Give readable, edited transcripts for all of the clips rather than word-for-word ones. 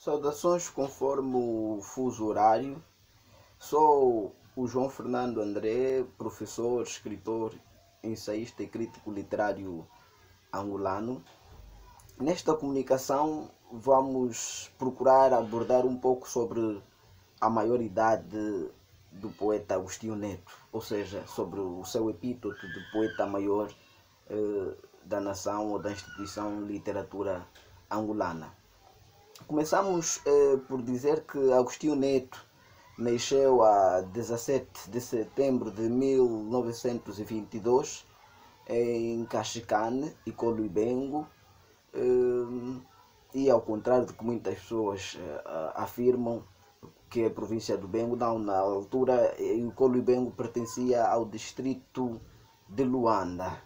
Saudações conforme o fuso horário. Sou o João Fernando André, professor, escritor, ensaísta e crítico literário angolano. Nesta comunicação vamos procurar abordar um pouco sobre a maioridade do poeta Agostinho Neto, ou seja, sobre o seu epíteto de poeta maior da nação ou da instituição literatura angolana. Começamos por dizer que Agostinho Neto nasceu a 17 de setembro de 1922 em Caxicane e Coluibengo, e ao contrário do que muitas pessoas afirmam, que é a província do Bengo, não, na altura o Coluibengo pertencia ao distrito de Luanda.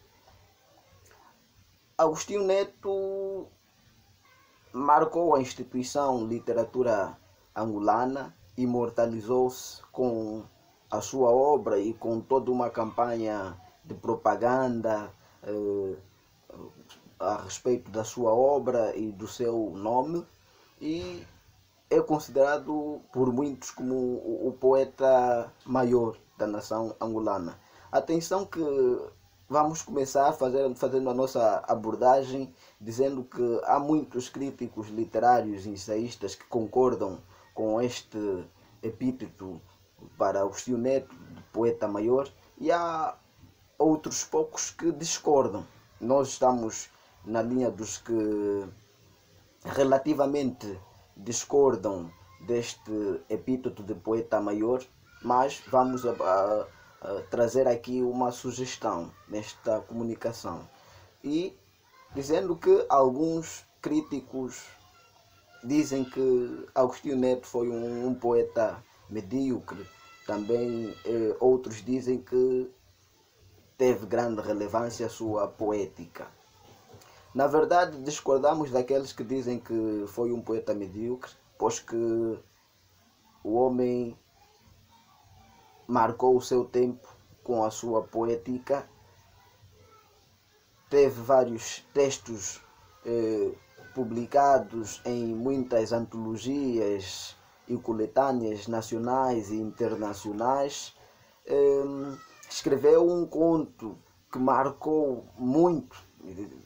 Agostinho Neto marcou a instituição literatura angolana, imortalizou-se com a sua obra e com toda uma campanha de propaganda a respeito da sua obra e do seu nome, e é considerado por muitos como o poeta maior da nação angolana. Atenção que vamos começar fazendo a nossa abordagem dizendo que há muitos críticos literários e ensaístas que concordam com este epíteto para Agostinho Neto, de poeta maior, e há outros poucos que discordam. Nós estamos na linha dos que relativamente discordam deste epíteto de poeta maior, mas vamos trazer aqui uma sugestão nesta comunicação, e dizendo que alguns críticos dizem que Agostinho Neto foi um poeta medíocre. Também outros dizem que teve grande relevância a sua poética. Na verdade, discordamos daqueles que dizem que foi um poeta medíocre, pois que o homem marcou o seu tempo com a sua poética, teve vários textos publicados em muitas antologias e coletâneas nacionais e internacionais, escreveu um conto que marcou muito,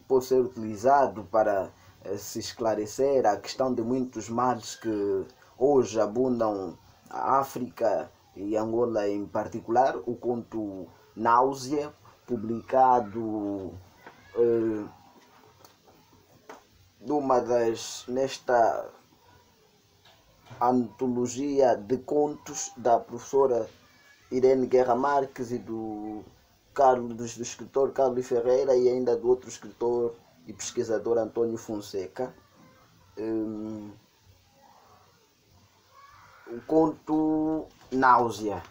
pode ser utilizado para se esclarecer a questão de muitos males que hoje abundam a África e Angola em particular, o conto Náusea, publicado nesta antologia de contos da professora Irene Guerra Marques e do escritor Carlos Ferreira, e ainda do outro escritor e pesquisador Antônio Fonseca. O conto Náusea.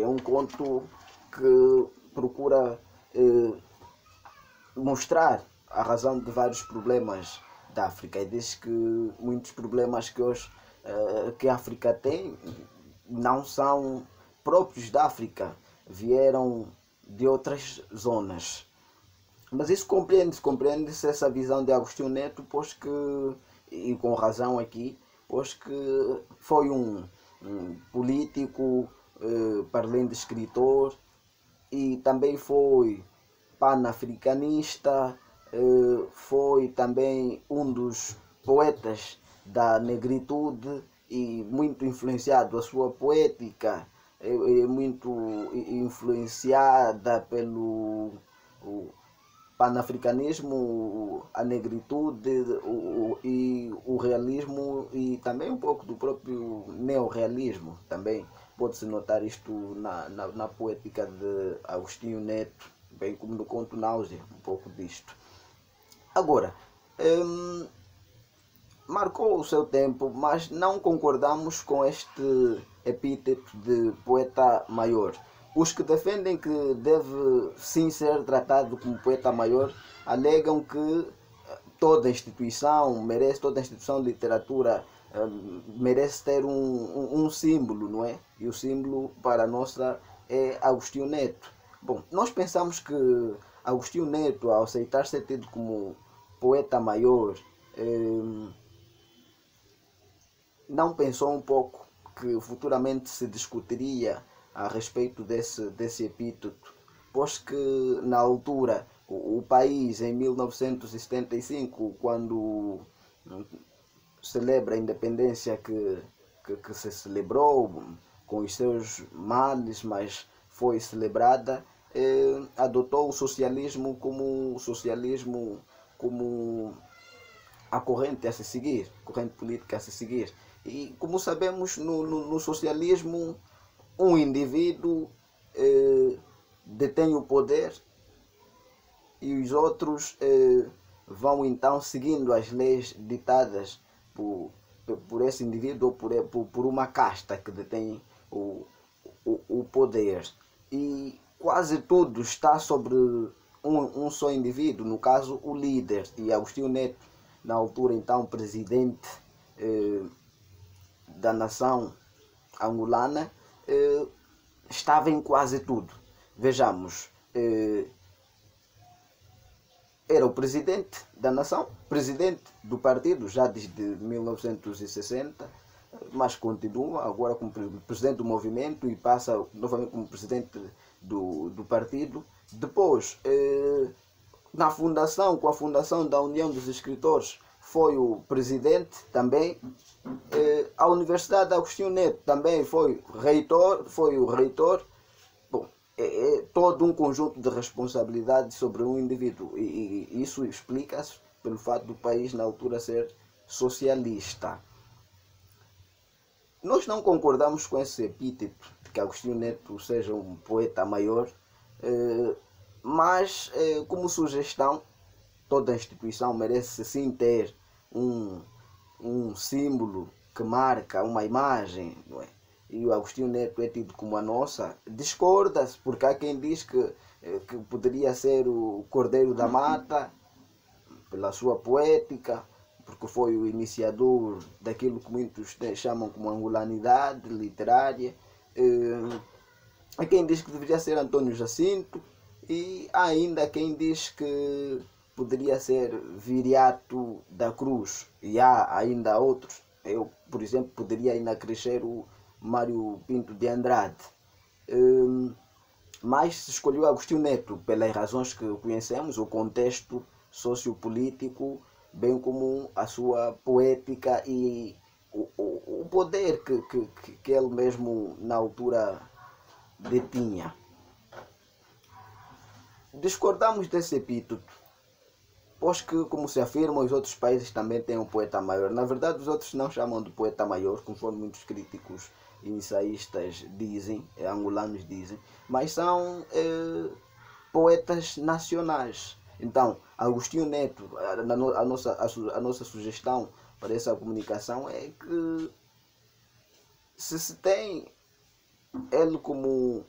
É um conto que procura mostrar a razão de vários problemas da África, e diz que muitos problemas que hoje que a África tem não são próprios da África, vieram de outras zonas. Mas isso compreende-se essa visão de Agostinho Neto, pois que, e com razão aqui, pois que foi um político, para além de escritor, e também foi panafricanista, foi também um dos poetas da negritude e muito influenciado, a sua poética é muito influenciada pelo panafricanismo, a negritude e o realismo, e também um pouco do próprio neorrealismo. Também pode-se notar isto na poética de Agostinho Neto, bem como no conto Náusea, um pouco disto. Agora, marcou o seu tempo, mas não concordamos com este epíteto de poeta maior. Os que defendem que deve sim ser tratado como poeta maior alegam que toda instituição de literatura merece ter um símbolo, não é? E o símbolo para a nossa é Agostinho Neto. Bom, nós pensamos que Agostinho Neto, ao aceitar ser tido como poeta maior, não pensou um pouco que futuramente se discutiria a respeito desse epíteto, pois que na altura o país, em 1975, quando celebra a independência que se celebrou com os seus males, mas foi celebrada, adotou o socialismo como a corrente a se seguir, corrente política a se seguir. E como sabemos, no socialismo, um indivíduo detém o poder e os outros vão então seguindo as leis ditadas por esse indivíduo ou por uma casta que detém o poder. E quase tudo está sobre um só indivíduo, no caso o líder. E Agostinho Neto, na altura então presidente da nação angolana, estava em quase tudo. Vejamos, era o presidente da nação, presidente do partido já desde 1960, mas continua agora como presidente do movimento e passa novamente como presidente do partido. Depois, com a fundação da União dos Escritores, foi o presidente também. A Universidade de Agostinho Neto também foi o reitor. Bom, é todo um conjunto de responsabilidades sobre um indivíduo, e isso explica-se pelo fato do país na altura ser socialista. Nós não concordamos com esse epíteto de que Agostinho Neto seja um poeta maior, mas como sugestão, toda instituição merece sim ter um símbolo que marca uma imagem, não é? E o Agostinho Neto é tido como a nossa. Discorda-se, porque há quem diz que poderia ser o Cordeiro da Mata, pela sua poética, porque foi o iniciador daquilo que muitos chamam como angolanidade literária. Há quem diz que deveria ser Antônio Jacinto, e há ainda quem diz que poderia ser Viriato da Cruz, e há ainda outros. Eu, por exemplo, poderia ainda crescer o Mário Pinto de Andrade. Mas se escolheu Agostinho Neto pelas razões que conhecemos, o contexto sociopolítico, bem como a sua poética e o poder que ele mesmo na altura detinha. Discordamos desse epíteto, pois que, como se afirma, os outros países também têm um poeta maior. Na verdade, os outros não chamam de poeta maior, conforme muitos críticos e ensaístas dizem, angolanos dizem, mas são poetas nacionais. Então, Agostinho Neto, a nossa sugestão para essa comunicação é que, se tem ele como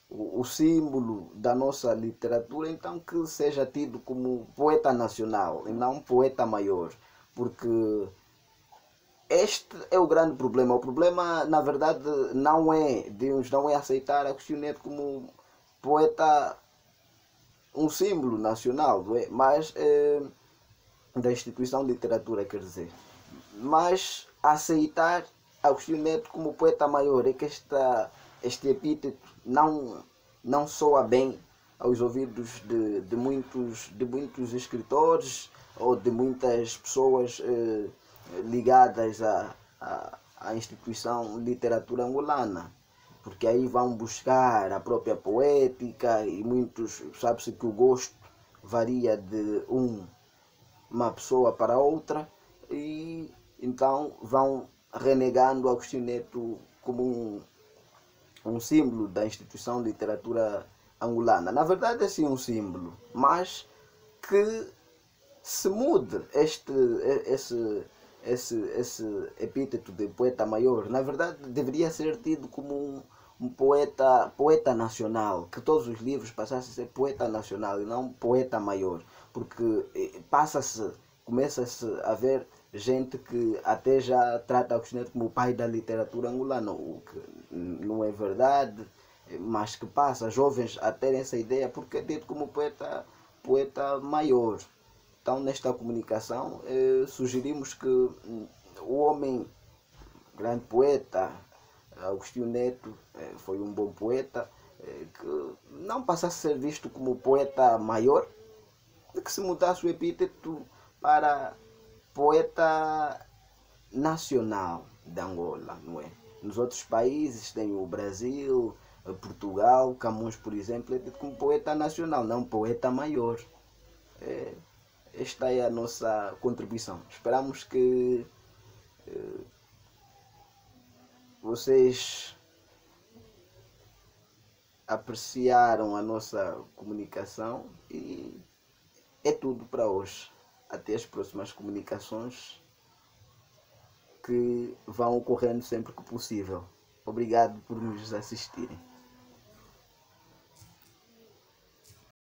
o símbolo da nossa literatura, então que seja tido como poeta nacional e não poeta maior, porque este é o grande problema. O problema, na verdade, não é aceitar Agostinho Neto como poeta, um símbolo nacional, não é? Mas da instituição de literatura, quer dizer, mas aceitar Agostinho Neto como poeta maior. É que este epíteto não soa bem aos ouvidos de muitos escritores ou de muitas pessoas ligadas à instituição literatura angolana, porque aí vão buscar a própria poética, e muitos, sabe-se que o gosto varia de uma pessoa para outra, e então vão renegando Agostinho Neto como um símbolo da instituição de literatura angolana. Na verdade é sim um símbolo, mas que se mude esse epíteto de poeta maior. Na verdade deveria ser tido como um poeta nacional, que todos os livros passassem a ser poeta nacional e não poeta maior, porque começa-se a ver gente que até já trata Agostinho Neto como o pai da literatura angolana, o que não é verdade, mas que passa jovens a terem essa ideia, porque é dito como poeta maior. Então, nesta comunicação, sugerimos que o homem, grande poeta, Agostinho Neto, foi um bom poeta, que não passasse a ser visto como poeta maior, de que se mudasse o epíteto para poeta nacional de Angola, não é? Nos outros países tem o Brasil, Portugal, Camões, por exemplo, é dito como poeta nacional, não poeta maior. Esta é a nossa contribuição. Esperamos que vocês apreciaram a nossa comunicação e é tudo para hoje. Até as próximas comunicações que vão ocorrendo sempre que possível. Obrigado por nos assistirem.